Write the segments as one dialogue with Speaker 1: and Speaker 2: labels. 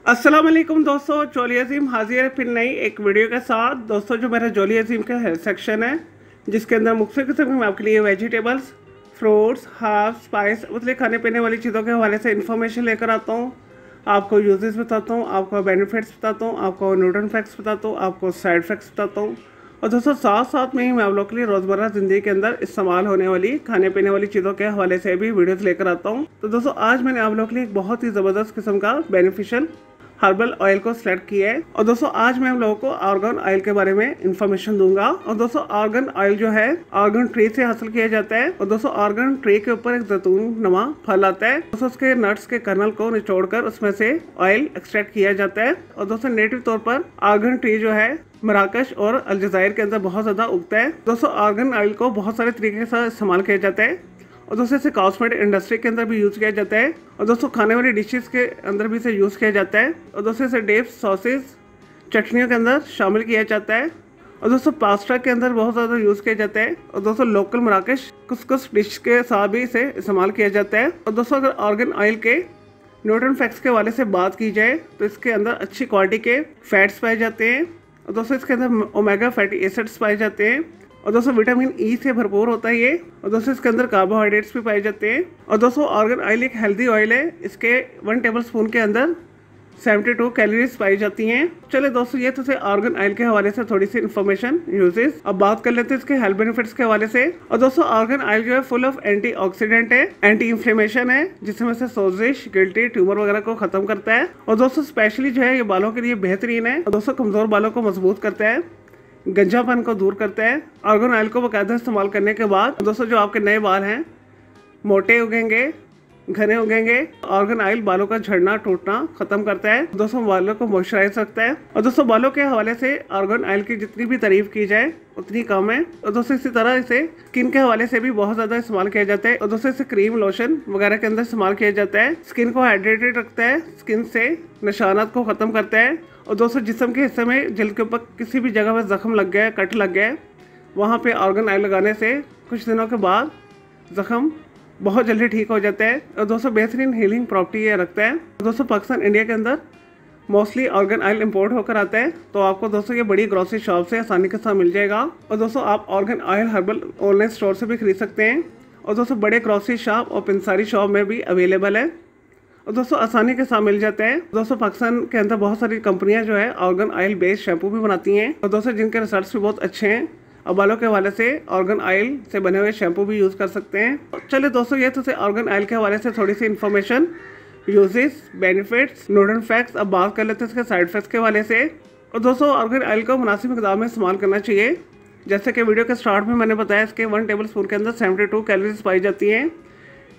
Speaker 1: अस्सलाम वालेकुम दोस्तों, जोली अजीम हाजिर है फिर नई एक वीडियो के साथ। दोस्तों, जो मेरा जोली अजीम का हेल्थ सेक्शन है जिसके अंदर मुख्तलिफ किस्म के मैं आपके लिए वेजिटेबल्स, फ्रूट्स, हर्ब्स, स्पाइस मतलब खाने पीने वाली चीज़ों के हवाले से इन्फॉर्मेशन लेकर आता हूँ। आपको यूजेस बताता हूँ, आपको बेनिफिट्स बताता हूँ, आपको न्यूट्रन फैक्ट्स बताता हूँ, आपको साइड इफेक्ट्स बताता हूँ। और दोस्तों, साथ साथ में ही मैं आप लोग के लिए रोज़मर्रा ज़िंदगी के अंदर इस्तेमाल होने वाली खाने पीने वाली चीज़ों के हवाले से भी वीडियोस लेकर आता हूँ। तो दोस्तों, आज मैंने आप लोग के लिए एक बहुत ही ज़बरदस्त किस्म का बेनिफिशियल हर्बल ऑयल को सिलेक्ट किया है। और दोस्तों, आज मैं हम लोगों को आर्गन ऑयल के बारे में इंफॉर्मेशन दूंगा। और दोस्तों, आर्गन ऑयल जो है आर्गन ट्री से हासिल किया जाता है। और दोस्तों, आर्गन ट्री के ऊपर एक जैतून नुमा फल आता है। दोस्तों, उसके नट्स के कर्नल को निचोड़कर उसमें से ऑयल एक्सट्रैक्ट किया जाता है। और दोस्तों, नेटिव तौर पर आर्गन ट्री जो है मराकश और अलजायर के अंदर बहुत ज़्यादा उगता है। दोस्तों, आर्गन ऑयल को बहुत सारे तरीके के साथ इस्तेमाल किया जाता है। और दोस्तों, इसे कॉस्मेटिक इंडस्ट्री के अंदर भी यूज़ किया जाता है। और दोस्तों, खाने वाली डिशेस के अंदर भी इसे यूज़ किया जाता है। और दोस्तों, इसे डिप्स, सॉसेज, चटनियों के अंदर शामिल किया जाता है। और दोस्तों, पास्ता के अंदर बहुत ज़्यादा यूज़ किया जाता है। और दोस्तों, लोकल मराकश कुछ डिश के साथ भी इसे इस्तेमाल किया जाता है। और दोस्तों, अगर आर्गन ऑयल के न्यूट्रन फैक्ट्स के हवाले से बात की जाए तो इसके अंदर अच्छी क्वालिटी के फैट्स पाए जाते हैं। और दोस्तों, इसके अंदर ओमेगा फैटी एसिड्स पाए जाते हैं। और दोस्तों, विटामिन ई से भरपूर होता है ये। और दोस्तों, इसके अंदर कार्बोहाइड्रेट्स भी पाए जाते हैं। और दोस्तों, आर्गन ऑयल एक हेल्दी ऑयल है। इसके 1 टेबल स्पून के अंदर 72 कैलोरीज पाई जाती हैं। चले दोस्तों, ये तो आर्गन ऑयल के हवाले से थोड़ी सी इन्फॉर्मेशन यूजेस। अब बात कर लेते हैं इसके हेल्थ बेनिफिट्स के हवाले से। और दोस्तों, आर्गन ऑयल जो है फुल ऑफ एंटीऑक्सीडेंट है, एंटी इन्फ्लेमेशन है, जिसमें से सोजिश, गिल्टी, ट्यूमर वगैरह को खत्म करता है। और दोस्तों, स्पेशली जो है ये बालों के लिए बेहतरीन है। और दोस्तों, कमजोर बालों को मजबूत करता है, गंजापन को दूर करता है। आर्गन ऑयल को बाकायदा इस्तेमाल करने के बाद दोस्तों, जो आपके नए बाल हैं मोटे उगेंगे, घने उगेंगे। आर्गन ऑयल बालों का झड़ना टूटना खत्म करता है। दोस्तों, बालों को मॉइस्चराइज रखता है। और दोस्तों, बालों के हवाले से आर्गन ऑयल की जितनी भी तारीफ की जाए उतनी कम है। और दोस्तों, इसी तरह इसे स्किन के हवाले से भी बहुत ज़्यादा इस्तेमाल किया जाता है। और दोस्तों, इसे क्रीम, लोशन वगैरह के अंदर इस्तेमाल किया जाता है। स्किन को हाइड्रेटेड रखता है, स्किन से निशानात को ख़त्म करता है। और दोस्तों, जिस्म के हिस्से में जल्द के ऊपर किसी भी जगह पर जख्म लग गया, कट लग गया, वहाँ पे आर्गन ऑयल लगाने से कुछ दिनों के बाद जख्म बहुत जल्दी ठीक हो जाता है। और दोस्तों, बेहतरीन हीलिंग प्रॉपर्टी ये रखता है। दोस्तों, पाकिस्तान, इंडिया के अंदर मोस्टली आर्गन ऑयल इंपोर्ट होकर आता है। तो आपको दोस्तों ये बड़ी ग्रोसरी शॉप से आसानी के साथ मिल जाएगा। और दोस्तों, आप argan oil herbal online store से भी खरीद सकते हैं। और दोस्तों, बड़े ग्रोसरी शॉप और पिंसारी शॉप में भी अवेलेबल है। और दोस्तों, आसानी के साथ मिल जाता है। दोस्तों, पाकिस्तान के अंदर बहुत सारी कंपनियां जो है आर्गन ऑयल बेस्ड शैम्पू भी बनाती हैं। और दोस्तों, जिनके रिजल्ट्स भी बहुत अच्छे हैं। और बालों के हवाले से आर्गन ऑयल से बने हुए शैम्पू भी यूज़ कर सकते हैं। चलिए दोस्तों, ये तो आर्गन ऑयल के हवाले से थोड़ी सी information, uses, benefits, nutrition facts. अब बात कर लेते हैं इसके साइड इफेक्ट्स के हवाले से। और दोस्तों, आर्गन ऑयल को मुनासिब मिकदार में इस्तेमाल करना चाहिए। जैसे कि वीडियो के स्टार्ट में मैंने बताया, इसके 1 टेबल स्पून के अंदर 72 कैलोरीज पाई जाती हैं।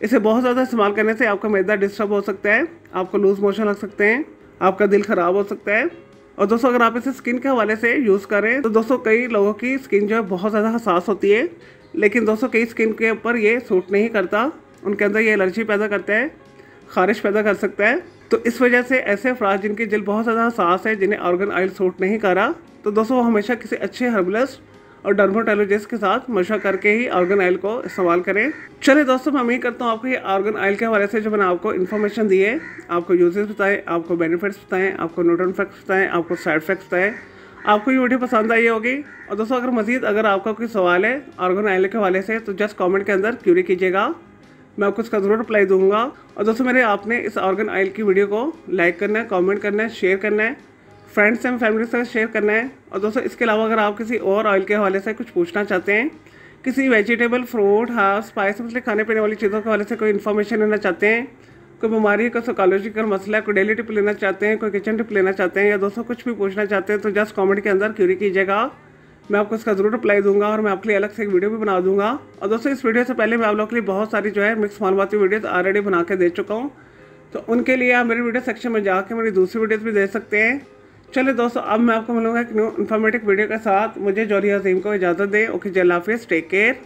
Speaker 1: इसे बहुत ज़्यादा इस्तेमाल करने से आपका मैदा डिस्टर्ब हो सकता है, आपको लूज मोशन लग सकते हैं, आपका दिल ख़राब हो सकता है। और दोस्तों, अगर आप इसे स्किन के हवाले से यूज़ करें तो दोस्तों, कई लोगों की स्किन जो है बहुत ज़्यादा हसास होती है। लेकिन दोस्तों, कई स्किन के ऊपर ये सूट नहीं करता, उनके अंदर ये एलर्जी पैदा करता है, खारिश पैदा कर सकता है। तो इस वजह से ऐसे अफराद जिनकी जल्द बहुत ज़्यादा हसास है, जिन्हें आर्गन ऑयल सूट नहीं कर रहा, तो दोस्तों, वो हमेशा किसी अच्छे हर्बलिस्ट और डर्माटोलॉजिस्ट के साथ मशवरा करके ही आर्गन ऑयल को इस्तेमाल करें। चलिए दोस्तों, मैं उम्मीद करता हूँ आपको ये आर्गन ऑयल के हवाले से जो मैंने आपको इन्फॉर्मेशन दी है, आपको यूजेस बताएं, आपको बेनिफिट्स बताएं, आपको न्यूट्रन फैक्ट्स बताएं, आपको साइड इफेक्ट्स बताएं, आपको ये वीडियो पसंद आई होगी। और दोस्तों, अगर आपका कोई सवाल है आर्गन ऑयल के हवाले से तो जस्ट कॉमेंट के अंदर क्यूरी कीजिएगा, मैं आपको उसका ज़रूर रिप्लाई दूंगा। और दोस्तों, आपने इस आर्गन ऑयल की वीडियो को लाइक करना है, कॉमेंट करना है, शेयर करना है, फ्रेंड्स एंड फैमिली से शेयर करना है। और दोस्तों, इसके अलावा अगर आप किसी और ऑयल के हवाले से कुछ पूछना चाहते हैं, किसी वेजिटेबल, फ्रूट, हर्ब्स, स्पाइस मतलब खाने पीने वाली चीज़ों के हवाले से कोई इन्फॉर्मेशन लेना चाहते हैं, कोई बीमारी का साइकोलॉजिकल मसला है, कोई डेली टिप लेना चाहते हैं, कोई किचन टिप लेना चाहते हैं, या दोस्तों कुछ भी पूछना चाहते हैं, तो जस्ट कमेंट के अंदर क्यूरी कीजिएगा, मैं आपको इसका ज़रूर रिप्लाई दूंगा। और मैं आपके लिए अलग से एक वीडियो भी बना दूंगा। और दोस्तों, इस वीडियो से पहले मैं आप लोगों के लिए बहुत सारी जो है मिक्स मालूमाती वीडियोज़ ऑलरेडी बना के दे चुका हूँ। तो उनके लिए आप मेरे वीडियो सेक्शन में जाकर मेरी दूसरी वीडियोज़ भी दे सकते हैं। चलिए दोस्तों, अब मैं आपको मिलूंगा एक न्यू इन्फॉर्मेटिव वीडियो के साथ। मुझे जोली अजीम को इजाज़त दें। ओके, अल्लाह हाफिज़, टेक केयर।